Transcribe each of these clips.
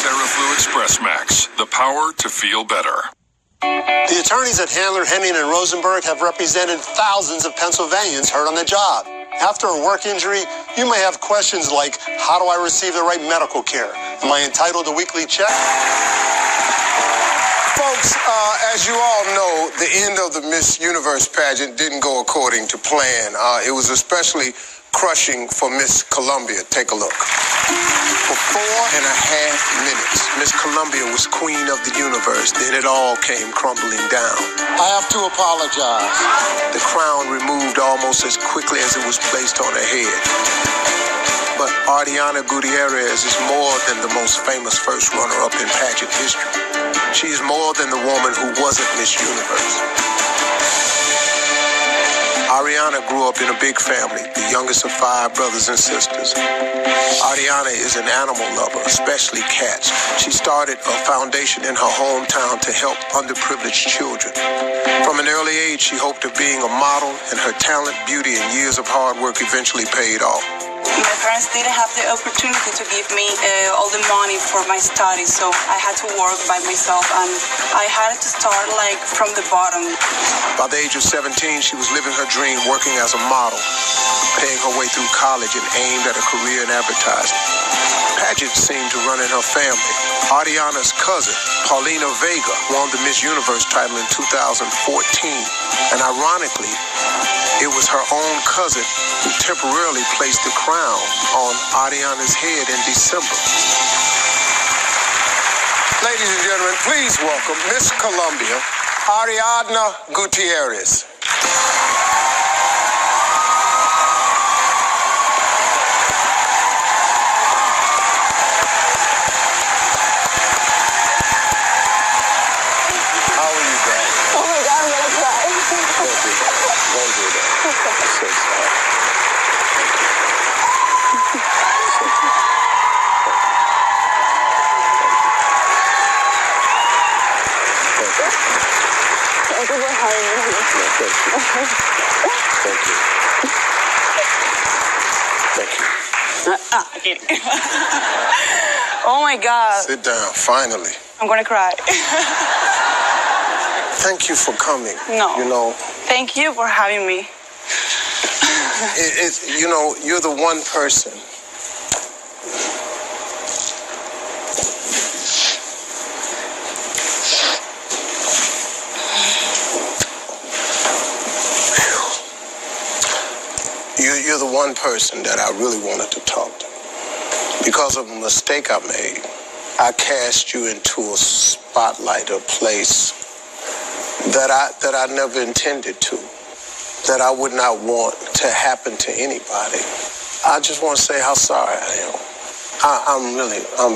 Theraflu Express Max, the power to feel better. The attorneys at Handler, Henning, and Rosenberg have represented thousands of Pennsylvanians hurt on the job. After a work injury, you may have questions like, how do I receive the right medical care? Am I entitled to weekly check? Folks, as you all know, the end of the Miss Universe pageant didn't go according to plan. It was especially crushing for Miss Colombia. Take a look. For 4.5 minutes, Miss Colombia was queen of the universe. Then it all came crumbling down. I have to apologize. The crown removed almost as quickly as it was placed on her head. But Ariana Gutierrez is more than the most famous first runner-up in pageant history. She is more than the woman who wasn't Miss Universe. Ariana grew up in a big family, the youngest of 5 brothers and sisters. Ariana is an animal lover, especially cats. She started a foundation in her hometown to help underprivileged children. From an early age, she hoped of being a model, and her talent, beauty, and years of hard work eventually paid off. My parents didn't have the opportunity to give me all the money for my studies, so I had to work by myself, and I had to start from the bottom. By the age of 17, she was living her dream, working as a model, paying her way through college and aimed at a career in advertising. Pageants seemed to run in her family. Ariana's cousin, Paulina Vega, won the Miss Universe title in 2014, and ironically, it was her own cousin who temporarily placed the crown on Ariana's head in December. Ladies and gentlemen, please welcome Miss Colombia, Ariana Gutierrez. How are you, guys? Oh my God, I'm gonna cry. Don't do that. I'm so sorry. Thank you for having me. Thank you. Thank you. Kidding. Oh my God. Sit down, finally. I'm gonna cry. Thank you for coming. No. You know, Thank you for having me. you're the one person You're the one person that I really wanted to talk to. Because of a mistake I made, I cast you into a spotlight, a place that I never intended to, that I would not want to happen to anybody. I just want to say how sorry I am.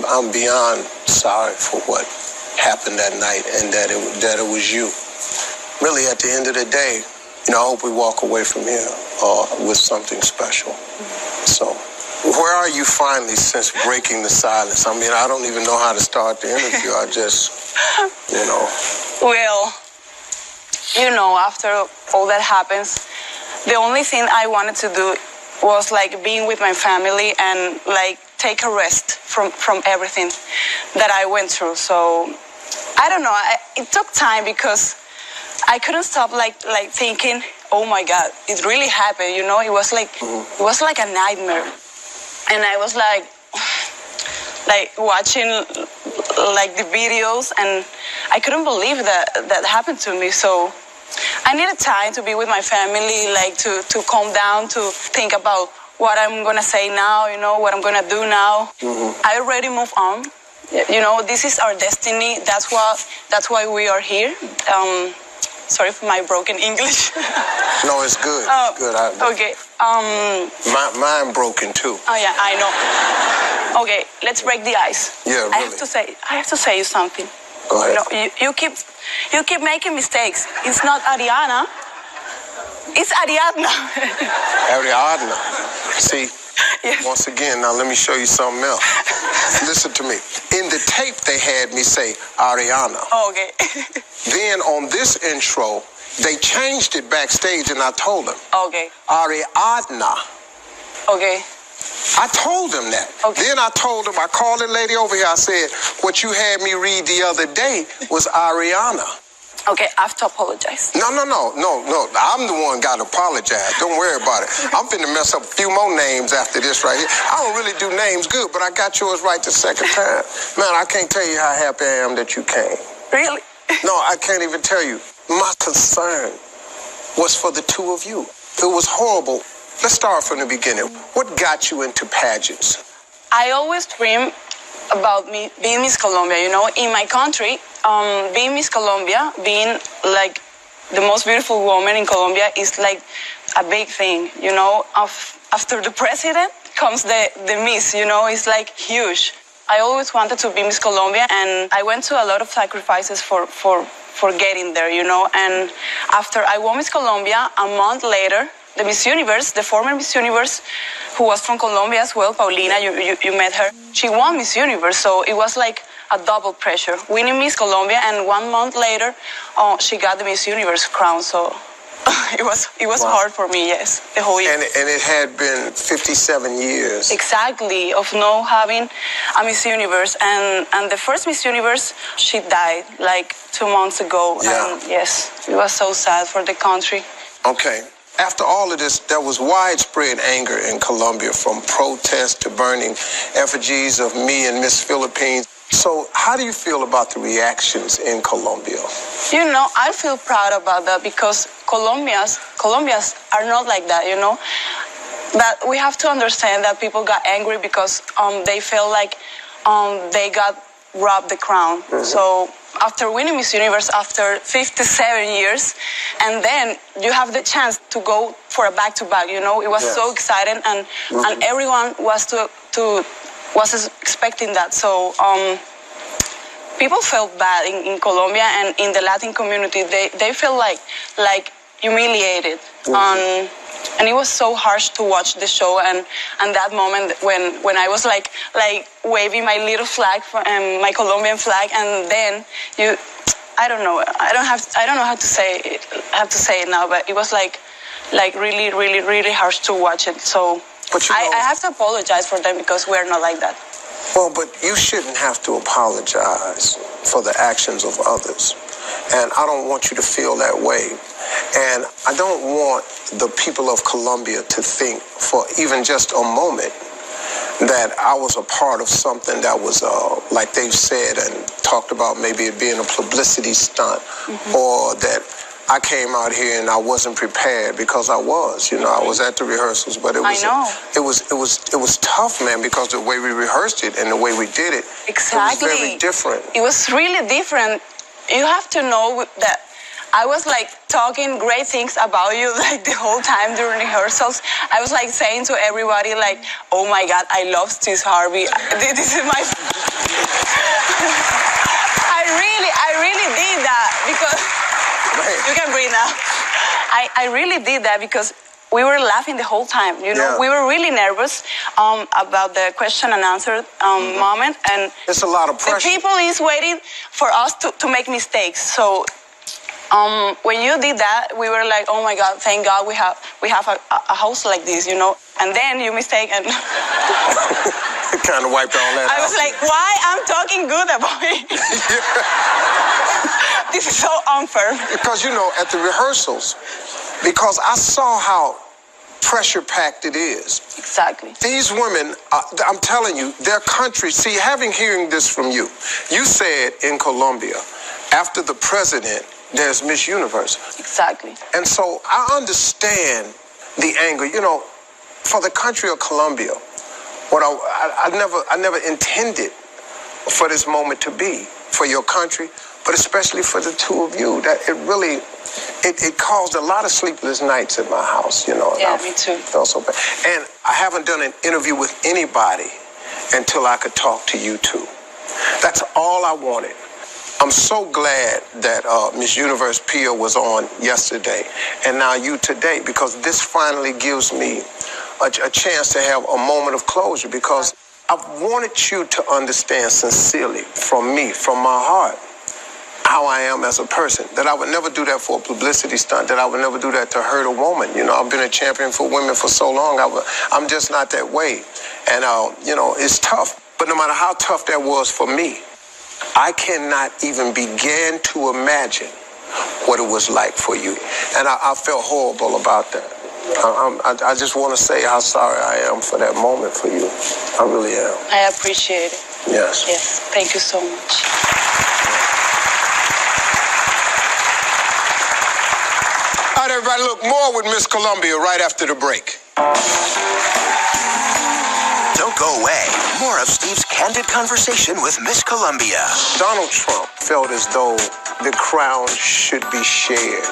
I'm beyond sorry for what happened that night, and that it was you. Really, at the end of the day, I hope we walk away from here with something special. So, where are you finally since breaking the silence? I mean, I don't even know how to start the interview. I just, Well, after all that happens, the only thing I wanted to do was being with my family and take a rest from everything that I went through. So I don't know. It took time because I couldn't stop thinking, oh my God, it really happened. It was it was like a nightmare, and I was watching the videos, and I couldn't believe that happened to me. So I needed time to be with my family, to calm down, to think about what I'm gonna say now, what I'm gonna do now. I already moved on. This is our destiny. That's why we are here. Sorry for my broken English. No, it's good. It's good. Okay. Mine broken too. Oh yeah, I know. Okay, let's break the ice. Yeah, really. I have to say you something. Go ahead. You keep making mistakes. It's not Ariana. It's Ariadna. Ariadna. See, Yes. once again, now let me show you something else. Listen to me. In the tape, they had me say Ariana. Oh, okay. Then on this intro, they changed it backstage, and I told them Okay. Ariadna. Okay. I told them that. Okay. Then I told them, I called the lady over here, I said, what you had me read the other day was Ariana. Okay, I have to apologize. No. I'm the one got to apologize. Don't worry about it. I'm finna mess up a few more names after this right here. I don't really do names good, but I got yours right the second time. Man, I can't tell you how happy I am that you came. Really? No, I can't even tell you. My concern was for the two of you. It was horrible. Let's start from the beginning. What got you into pageants? I always dream about me being Miss Colombia, you know, in my country. Being Miss Colombia, being like the most beautiful woman in Colombia is like a big thing, you know. After the president comes the Miss, you know, it's like huge. I always wanted to be Miss Colombia, and I went to a lot of sacrifices for getting there, you know. And after I won Miss Colombia, a month later, the Miss Universe, the former Miss Universe, who was from Colombia as well, Paulina, you met her. She won Miss Universe, so it was like a double pressure. Winning Miss Colombia, and 1 month later, she got the Miss Universe crown. So it was Wow. hard for me, yes, the whole year. And it had been 57 years. Exactly, of not having a Miss Universe. And the first Miss Universe, she died like 2 months ago. Yeah. And yes, it was so sad for the country. Okay. After all of this, there was widespread anger in Colombia, from protests to burning effigies of me and Miss Philippines. So how do you feel about the reactions in Colombia? You know, I feel proud about that, because Colombians are not like that, you know. But we have to understand that people got angry because they felt like they got robbed the crown. Mm-hmm. So after winning Miss Universe after 57 years, and then you have the chance to go for a back-to-back, you know, it was so exciting, and everyone was was expecting that. So people felt bad in Colombia, and in the Latin community, they felt like humiliated. And it was so harsh to watch the show, and that moment when I was like waving my little flag, my Colombian flag, and then I don't know how to say it now, but it was like really harsh to watch it. So I have to apologize for them, because we're not like that. Well, but you shouldn't have to apologize for the actions of others. And I don't want you to feel that way. And I don't want the people of Colombia to think for even just a moment that I was a part of something that was, like they've said and talked about, maybe it being a publicity stunt, or that I came out here and I wasn't prepared, because I was. You know, I was at the rehearsals, but it was tough, man, because the way we rehearsed it and the way we did it, exactly, it was very different. It was really different. You have to know that I was like talking great things about you like the whole time during rehearsals. I was like saying to everybody like, "Oh my God, I love Sis Harvey. This is my." I really did that, because you can breathe now. I really did that because we were laughing the whole time. You know, we were really nervous about the question and answer moment, and it's a lot of pressure. The people is waiting for us to make mistakes. So when you did that, we were like, oh my God, thank God we have a host like this, you know. And then you mistake, and it kind of wiped all that out. I was like, why I'm talking good about it? This is so unfair. Because, you know, at the rehearsals, because I saw how pressure-packed it is. Exactly. These women, I'm telling you, their country, see, hearing this from you, you said in Colombia, after the president, there's Miss Universe. Exactly. And so I understand the anger. You know, for the country of Colombia, what I never intended for this moment to be for your country, but especially for the two of you. That it really, it caused a lot of sleepless nights at my house, you know. Yeah, me too. Felt so bad. And I haven't done an interview with anybody until I could talk to you two. That's all I wanted. I'm so glad that Miss Universe Pia was on yesterday, and now you today, because this finally gives me a chance to have a moment of closure, because I wanted you to understand sincerely from me, from my heart, how I am as a person, that I would never do that for a publicity stunt, that I would never do that to hurt a woman. You know, I've been a champion for women for so long. I'm just not that way. And, you know, it's tough. But no matter how tough that was for me, I cannot even begin to imagine what it was like for you. And I felt horrible about that. I just want to say how sorry I am for that moment for you. I really am. I appreciate it. Yes. Yes. Thank you so much. All right, everybody, look, more with Miss Colombia right after the break. Don't go away. More of Steve's candid conversation with Miss Colombia. Donald Trump felt as though the crown should be shared.